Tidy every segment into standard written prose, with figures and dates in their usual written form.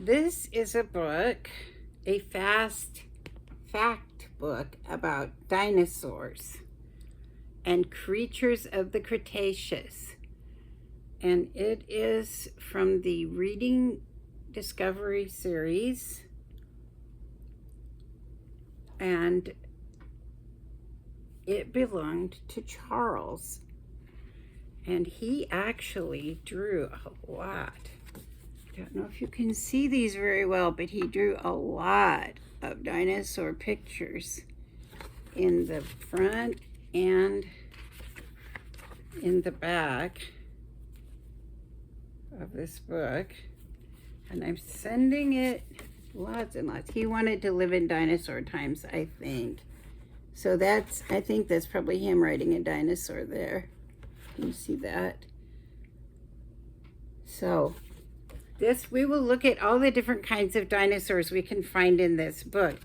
This is a book, a fast fact book about dinosaurs and creatures of the Cretaceous. And it is from the Reading Discovery series. And it belonged to Charles. And he actually drew a lot. I don't know if you can see these very well, but he drew a lot of dinosaur pictures in the front and in the back of this book. And I'm sending it lots and lots. He wanted to live in dinosaur times, I think. So I think that's probably him riding a dinosaur there. Can you see that? So we will look at all the different kinds of dinosaurs we can find in this book.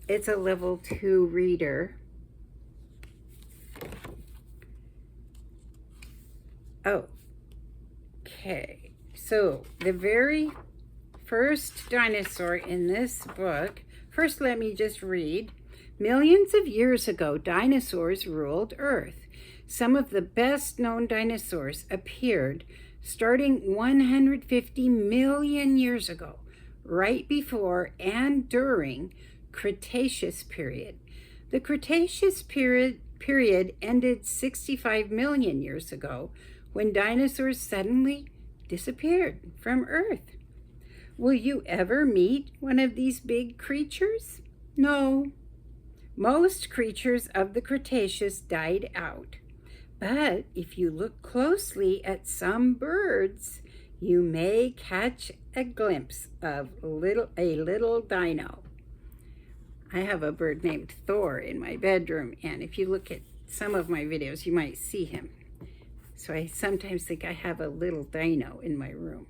It's a level 2 reader. Okay, so the very first dinosaur in this book, first let me just read. Millions of years ago, dinosaurs ruled Earth. Some of the best known dinosaurs appeared starting 150 million years ago, right before and during Cretaceous period. The Cretaceous period ended 65 million years ago when dinosaurs suddenly disappeared from Earth. Will you ever meet one of these big creatures? No. Most creatures of the Cretaceous died out. But if you look closely at some birds, you may catch a glimpse of a little dino. I have a bird named Thor in my bedroom, and if you look at some of my videos, you might see him. So I sometimes think I have a little dino in my room.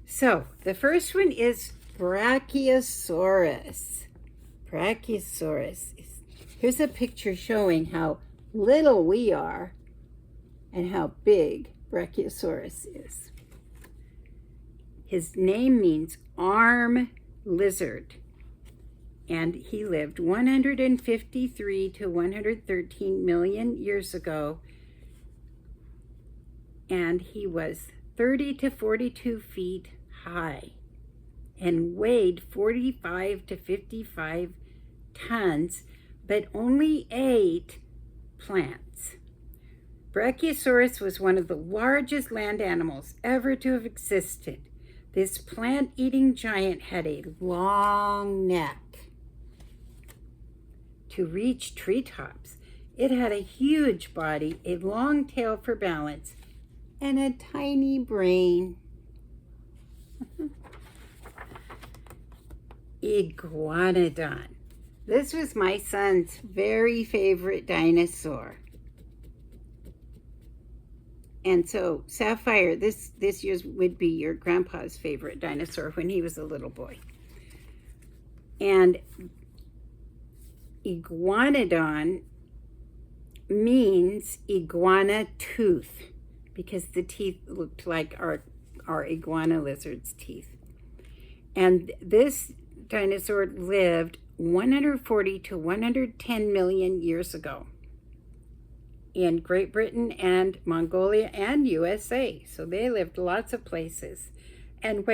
So the first one is Brachiosaurus. Brachiosaurus. Here's a picture showing how little we are and how big Brachiosaurus is. His name means arm lizard, and he lived 153 to 113 million years ago, and he was 30 to 42 feet high and weighed 45 to 55 tons, but only ate plants. Brachiosaurus was one of the largest land animals ever to have existed. This plant-eating giant had a long neck to reach treetops. It had a huge body, a long tail for balance, and a tiny brain. Iguanodon. This was my son's very favorite dinosaur. And so, Sapphire, this year's would be your grandpa's favorite dinosaur when he was a little boy. And Iguanodon means iguana tooth, because the teeth looked like our iguana lizard's teeth. And this dinosaur lived 140 to 110 million years ago in Great Britain and Mongolia and USA. So they lived lots of places, and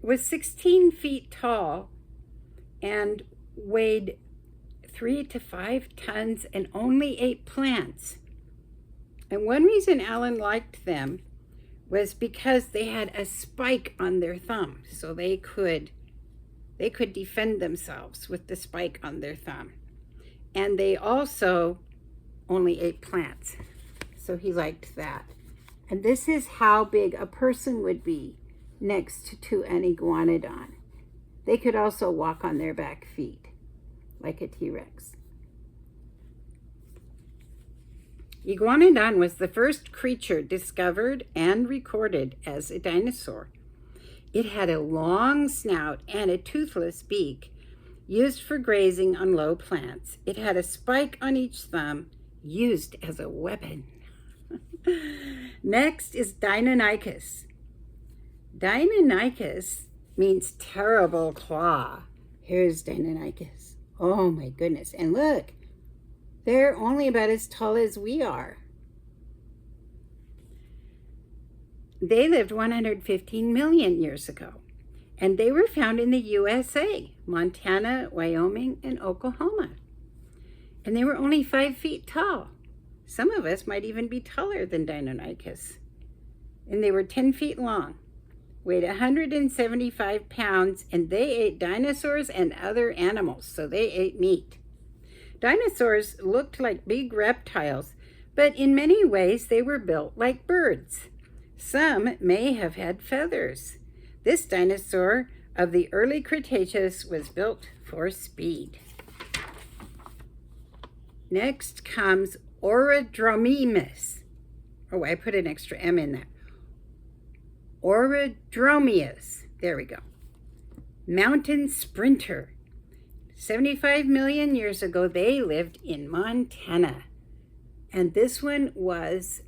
was 16 feet tall and weighed 3 to 5 tons and only ate plants. And one reason Alan liked them was because they had a spike on their thumb, so they could defend themselves with the spike on their thumb. And they also only ate plants, so he liked that. And this is how big a person would be next to an iguanodon. They could also walk on their back feet, like a T-Rex. Iguanodon was the first creature discovered and recorded as a dinosaur. It had a long snout and a toothless beak used for grazing on low plants. It had a spike on each thumb used as a weapon. Next is Deinonychus. Deinonychus means terrible claw. Here's Deinonychus. Oh my goodness. And look, they're only about as tall as we are. They lived 115 million years ago, and they were found in the USA, Montana, Wyoming, and Oklahoma. And they were only 5 feet tall. Some of us might even be taller than Deinonychus. And they were 10 feet long, weighed 175 pounds, and they ate dinosaurs and other animals, so they ate meat. Dinosaurs looked like big reptiles, but in many ways they were built like birds. Some may have had feathers. This dinosaur of the early Cretaceous was built for speed. Next comes Orodromius. Oh, I put an extra M in there. Orodromius. There we go. Mountain sprinter. 75 million years ago, they lived in Montana. And this one was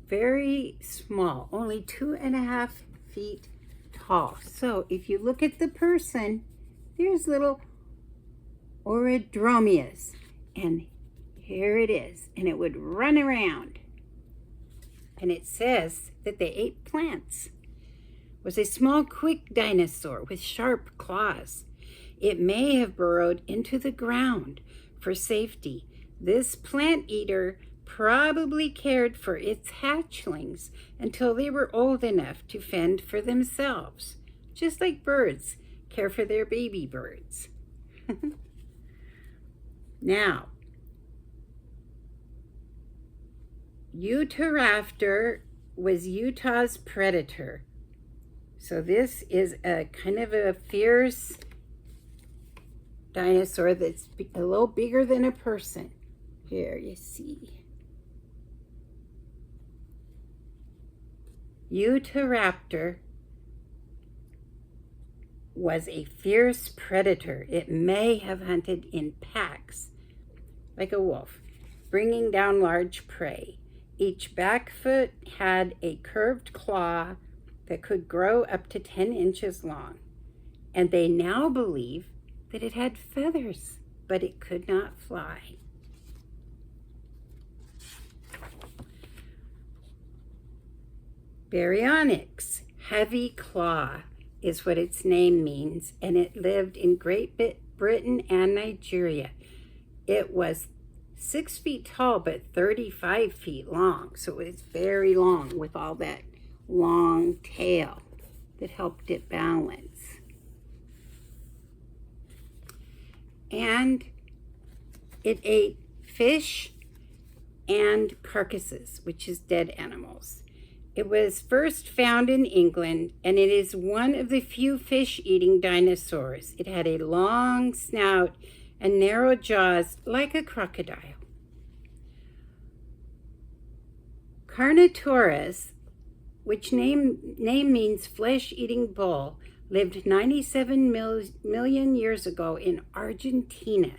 very small, only 2.5 feet tall. So if you look at the person, there's little Orodromius. And here it is. And it would run around. And it says that they ate plants. It was a small, quick dinosaur with sharp claws. It may have burrowed into the ground for safety. This plant eater probably cared for its hatchlings until they were old enough to fend for themselves, just like birds care for their baby birds. Now, Utahraptor was Utah's predator. So this is a kind of a fierce dinosaur that's a little bigger than a person. Here you see. Utahraptor was a fierce predator. It may have hunted in packs, like a wolf, bringing down large prey. Each back foot had a curved claw that could grow up to 10 inches long. And they now believe that it had feathers, but it could not fly. Baryonyx, heavy claw, is what its name means, and it lived in Great Britain and Nigeria. It was 6 feet tall, but 35 feet long, so it's very long with all that long tail that helped it balance. And it ate fish and carcasses, which is dead animals. It was first found in England, and it is one of the few fish-eating dinosaurs. It had a long snout and narrow jaws like a crocodile. Carnotaurus, which name means flesh-eating bull, lived 97 million years ago in Argentina.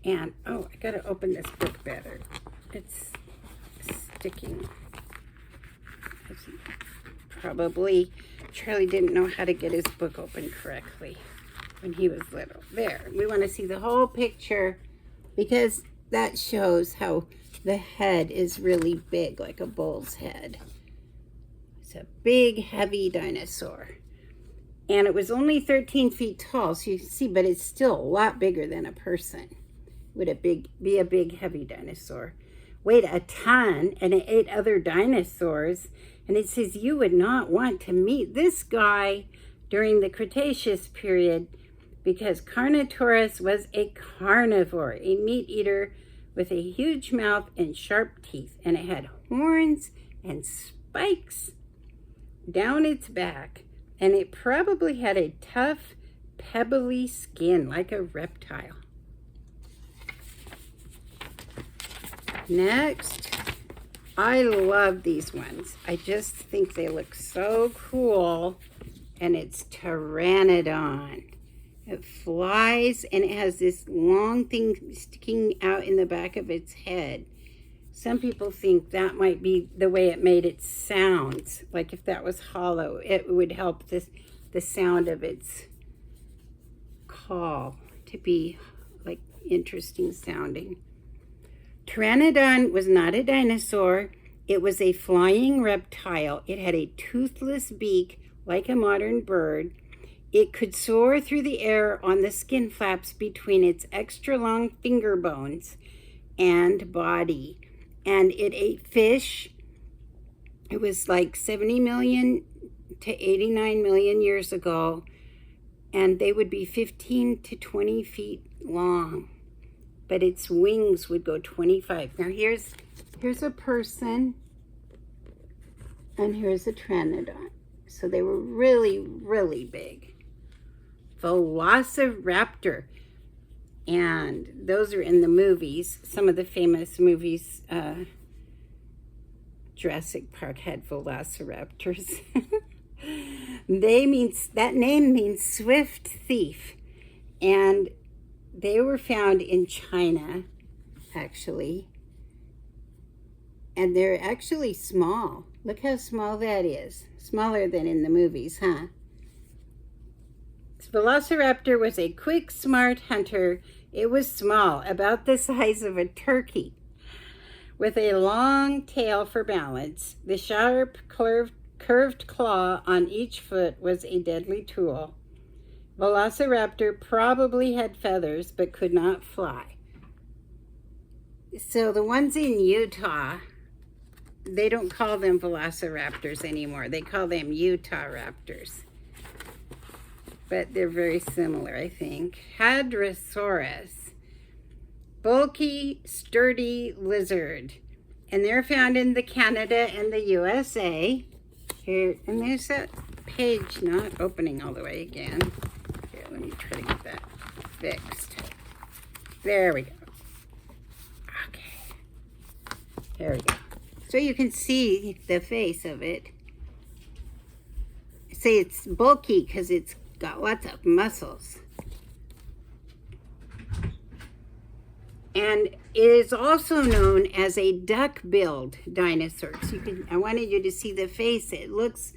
And, oh, I gotta open this book better. It's sticking. Probably Charlie didn't know how to get his book open correctly when he was little. There, we want to see the whole picture because that shows how the head is really big, like a bull's head. It's a big, heavy dinosaur. And it was only 13 feet tall, so you can see, but it's still a lot bigger than a person. Would it be a big, heavy dinosaur. Weighed a ton, and it ate other dinosaurs. And it says you would not want to meet this guy during the Cretaceous period because Carnotaurus was a carnivore, a meat eater with a huge mouth and sharp teeth. And it had horns and spikes down its back. And it probably had a tough, pebbly skin like a reptile. Next, I love these ones. I just think they look so cool. And it's Pteranodon. It flies and it has this long thing sticking out in the back of its head. Some people think that might be the way it made its sounds. Like if that was hollow, it would help the sound of its call to be like interesting sounding. Pteranodon was not a dinosaur. It was a flying reptile. It had a toothless beak like a modern bird. It could soar through the air on the skin flaps between its extra long finger bones and body. And it ate fish. It was like 70 million to 89 million years ago. And they would be 15 to 20 feet long. But its wings would go 25. Now here's a person. And here's a pteranodon. So they were really, really big. Velociraptor. And those are in the movies. Some of the famous movies. Jurassic Park had velociraptors. That name means swift thief. And they were found in China, actually. And they're actually small. Look how small that is. Smaller than in the movies, huh? Velociraptor was a quick, smart hunter. It was small, about the size of a turkey, with a long tail for balance. The sharp, curved claw on each foot was a deadly tool. Velociraptor probably had feathers, but could not fly. So the ones in Utah, they don't call them velociraptors anymore. They call them Utah raptors. But they're very similar, I think. Hadrosaurus, bulky, sturdy lizard. And they're found in Canada and the USA. Here, and there's that page not opening all the way again. Here, let me try to get that fixed. There we go. Okay. There we go. So you can see the face of it. Say it's bulky because it's got lots of muscles. And it is also known as a duck-billed dinosaur. So I wanted you to see the face. It looks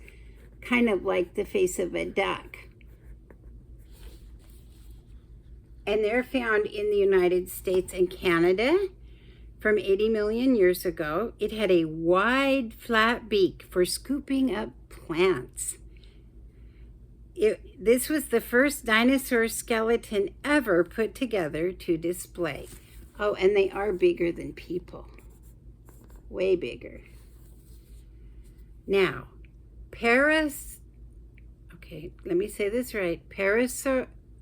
kind of like the face of a duck. And they're found in the United States and Canada from 80 million years ago. It had a wide, flat beak for scooping up plants. This was the first dinosaur skeleton ever put together to display. Oh, and they are bigger than people. Way bigger. Now, okay, let me say this right. Parasaura.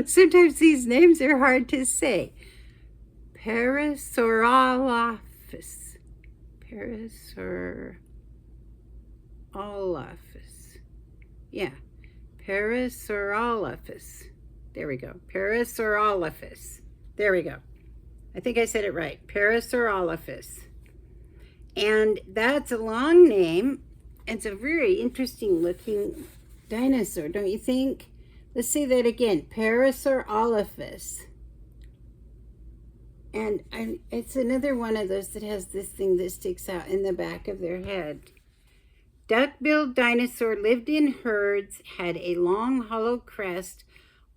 Sometimes these names are hard to say. Parasaurolophus. Parasaurolophus. Yeah. Parasaurolophus. There we go. Parasaurolophus. There we go. I think I said it right. Parasaurolophus. And that's a long name. It's a very interesting looking dinosaur, don't you think? Let's say that again. Parasaurolophus. And it's another one of those that has this thing that sticks out in the back of their head. Duck-billed dinosaur lived in herds, had a long hollow crest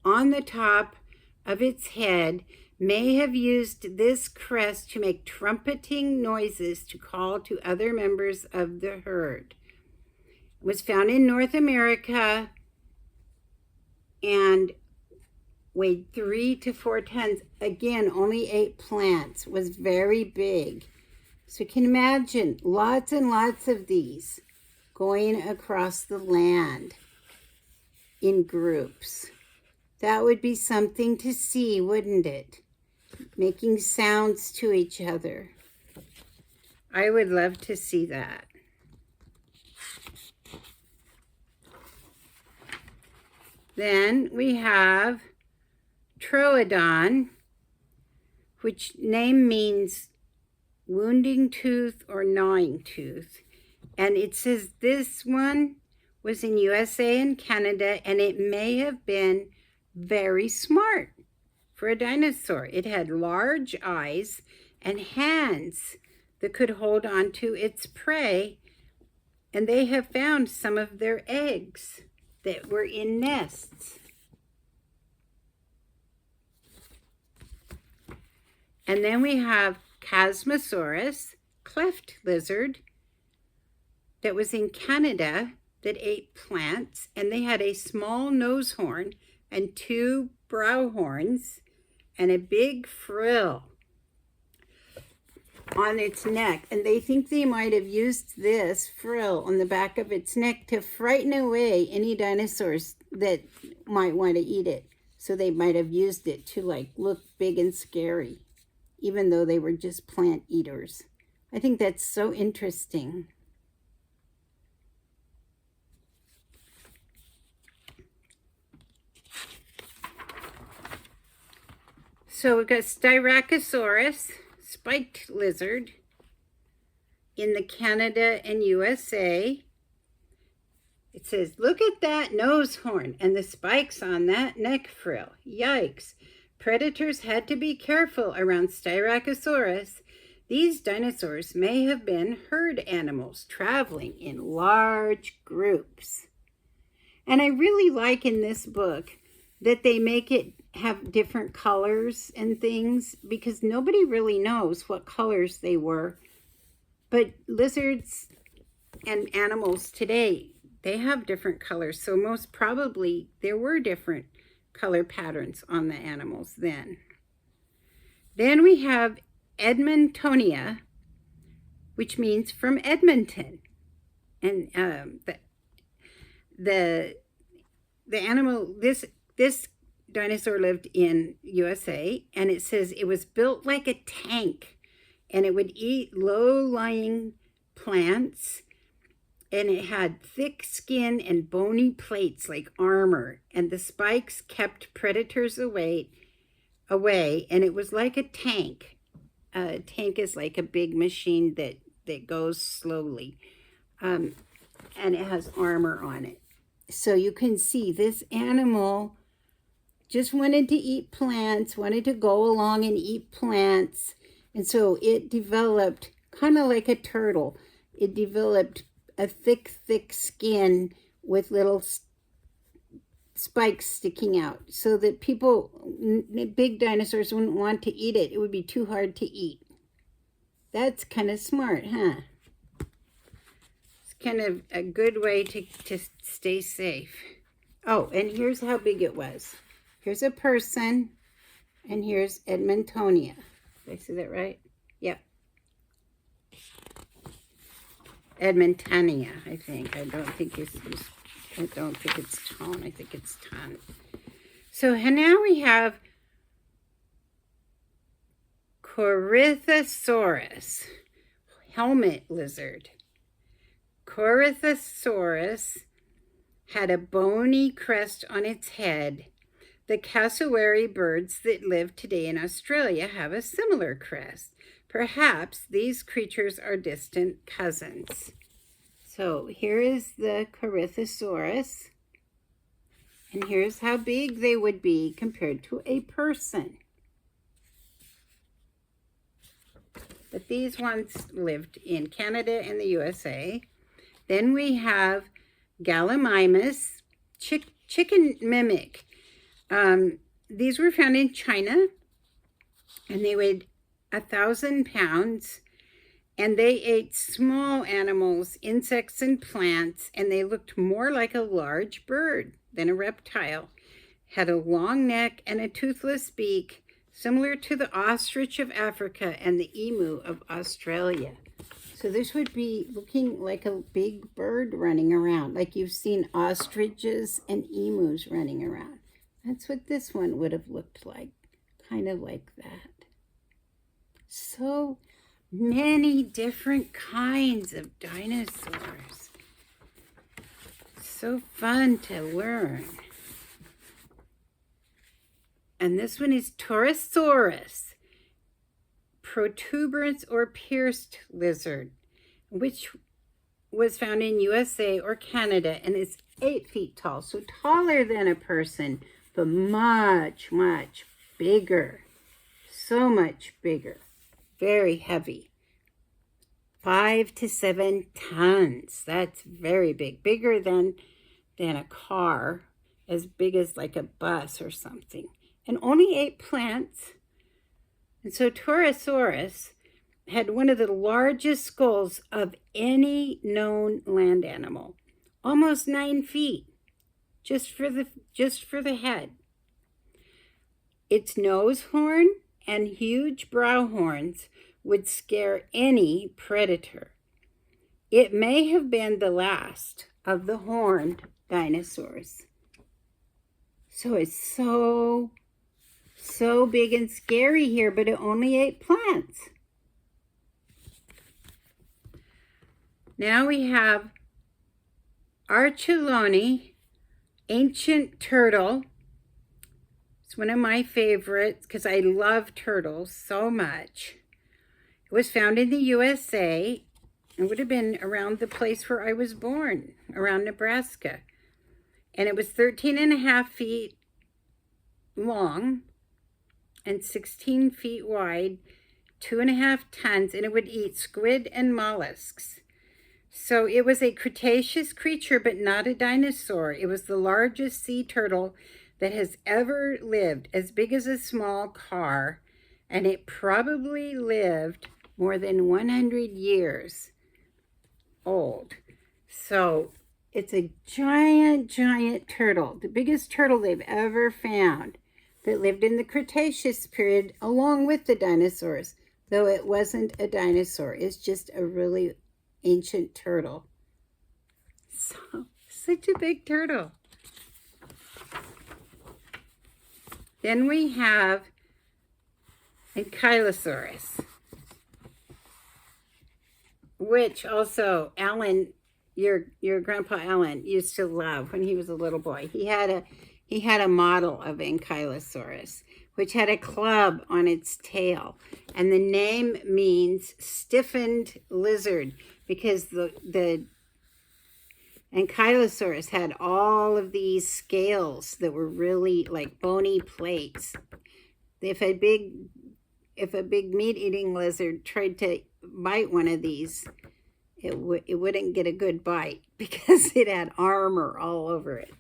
on the top of its head, may have used this crest to make trumpeting noises to call to other members of the herd. It was found in North America and weighed 3 to 4 tons. Again, only ate plants, was very big. So you can imagine lots and lots of these going across the land in groups. That would be something to see, wouldn't it? Making sounds to each other. I would love to see that. Then we have Troodon, which name means wounding tooth or gnawing tooth. And it says this one was in USA and Canada, and it may have been very smart for a dinosaur. It had large eyes and hands that could hold on to its prey, and they have found some of their eggs that were in nests. And then we have Chasmosaurus, cleft lizard, that was in Canada that ate plants, and they had a small nose horn and 2 brow horns and a big frill on its neck. And they think they might have used this frill on the back of its neck to frighten away any dinosaurs that might want to eat it. So they might have used it to like look big and scary, even though they were just plant eaters. I think that's so interesting. So we've got Styracosaurus, spiked lizard, in the Canada and USA. It says, look at that nose horn and the spikes on that neck frill. Yikes. Predators had to be careful around Styracosaurus. These dinosaurs may have been herd animals traveling in large groups. And I really like in this book that they make it have different colors and things, because nobody really knows what colors they were. But lizards and animals today, they have different colors. So most probably there were different color patterns on the animals then. Then we have Edmontonia, which means from Edmonton. And the animal, this dinosaur lived in USA, and it says it was built like a tank, and it would eat low-lying plants, and it had thick skin and bony plates like armor, and the spikes kept predators away, and it was like a tank. A tank is like a big machine that goes slowly, and it has armor on it. So you can see this animal just wanted to eat plants, wanted to go along and eat plants. And so it developed kind of like a turtle. It developed a thick skin with little spikes sticking out so that big dinosaurs wouldn't want to eat it. It would be too hard to eat. That's kind of smart, huh? It's kind of a good way to stay safe. Oh, and here's how big it was. Here's a person, and here's Edmontonia. Did I say that right? Yep. Edmontonia, I think. I don't think it's tone. I think it's ton. So now we have Cretaceous, helmet lizard. Cretaceous had a bony crest on its head. The cassowary birds that live today in Australia have a similar crest. Perhaps these creatures are distant cousins. So here is the Cretaceous, and here's how big they would be compared to a person. But these ones lived in Canada and the USA. Then we have Gallimimus, chicken mimic. These were found in China, and they weighed 1,000 pounds, and they ate small animals, insects, and plants, and they looked more like a large bird than a reptile. Had a long neck and a toothless beak, similar to the ostrich of Africa and the emu of Australia. So this would be looking like a big bird running around, like you've seen ostriches and emus running around. That's what this one would have looked like, kind of like that. So many different kinds of dinosaurs. So fun to learn. And this one is Torosaurus, protuberance or pierced lizard, which was found in USA or Canada, and is 8 feet tall, so taller than a person, but much bigger, so much bigger, very heavy. 5 to 7 tons. That's very big, bigger than a car, as big as like a bus or something. And only ate plants. And so Torosaurus had one of the largest skulls of any known land animal, almost 9 feet, just for the head. Its nose horn and huge brow horns would scare any predator. It may have been the last of the horned dinosaurs. So it's so big and scary here, but it only ate plants. Now we have Archelone, ancient turtle. It's one of my favorites because I love turtles so much. It was found in the USA. It would have been around the place where I was born, around Nebraska. And it was 13.5 feet long and 16 feet wide, 2.5 tons, and it would eat squid and mollusks. So it was a Cretaceous creature, but not a dinosaur. It was the largest sea turtle that has ever lived, as big as a small car, and it probably lived more than 100 years old. So it's a giant turtle, the biggest turtle they've ever found, that lived in the Cretaceous period along with the dinosaurs, though it wasn't a dinosaur. It's just a really ancient turtle. So, such a big turtle. Then we have Ankylosaurus, which also Alan, your grandpa Alan, used to love when he was a little boy. He had a model of Ankylosaurus, which had a club on its tail, and the name means stiffened lizard, because the Ankylosaurus had all of these scales that were really like bony plates. If a big meat-eating lizard tried to bite one of these, it wouldn't get a good bite because it had armor all over it.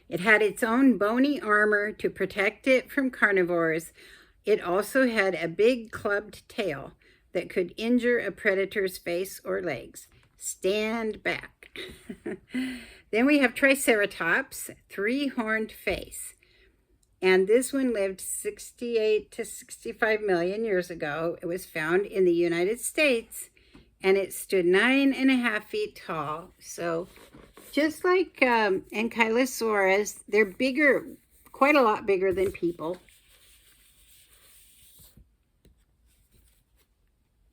It had its own bony armor to protect it from carnivores. It also had a big clubbed tail that could injure a predator's face or legs. Stand back. Then we have Triceratops, 3-horned face. And this one lived 68 to 65 million years ago. It was found in the United States, and it stood 9.5 feet tall. So just like Ankylosaurus, they're bigger, quite a lot bigger than people.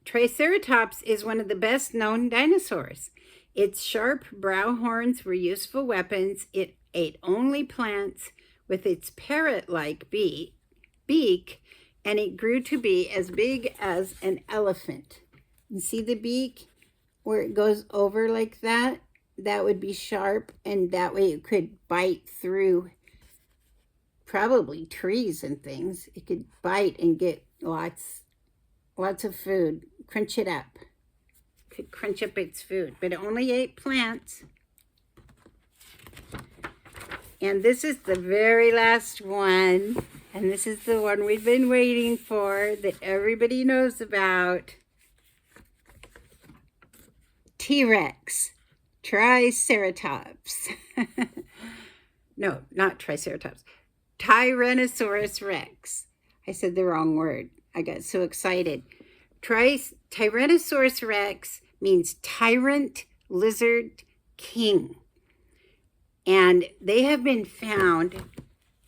Triceratops is one of the best known dinosaurs. Its sharp brow horns were useful weapons. It ate only plants with its parrot-like beak, and it grew to be as big as an elephant. You see the beak where it goes over like that? That would be sharp, and that way it could bite through probably trees and things. It could bite and get lots of food, crunch it up. Could crunch up its food, but it only ate plants. And this is the very last one, and this is the one we've been waiting for, that everybody knows about. T-Rex, Triceratops. No, not Triceratops. Tyrannosaurus Rex. I said the wrong word. I got so excited. Tyrannosaurus Rex means tyrant lizard king. And they have been found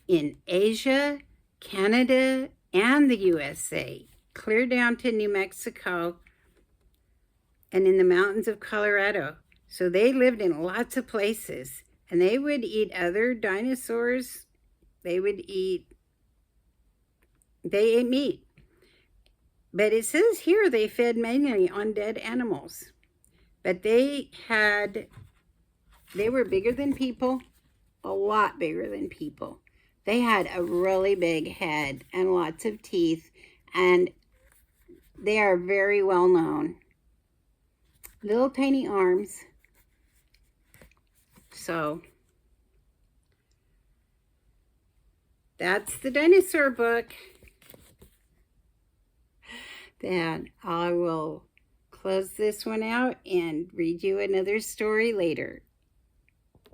in Asia, Canada, and the USA, clear down to New Mexico, and in the mountains of Colorado. So they lived in lots of places, and they would eat other dinosaurs. They ate meat. But it says here they fed mainly on dead animals. But they were bigger than people, a lot bigger than people. They had a really big head and lots of teeth, and they are very well known. Little tiny arms. So that's the dinosaur book. Then I will close this one out and read you another story later.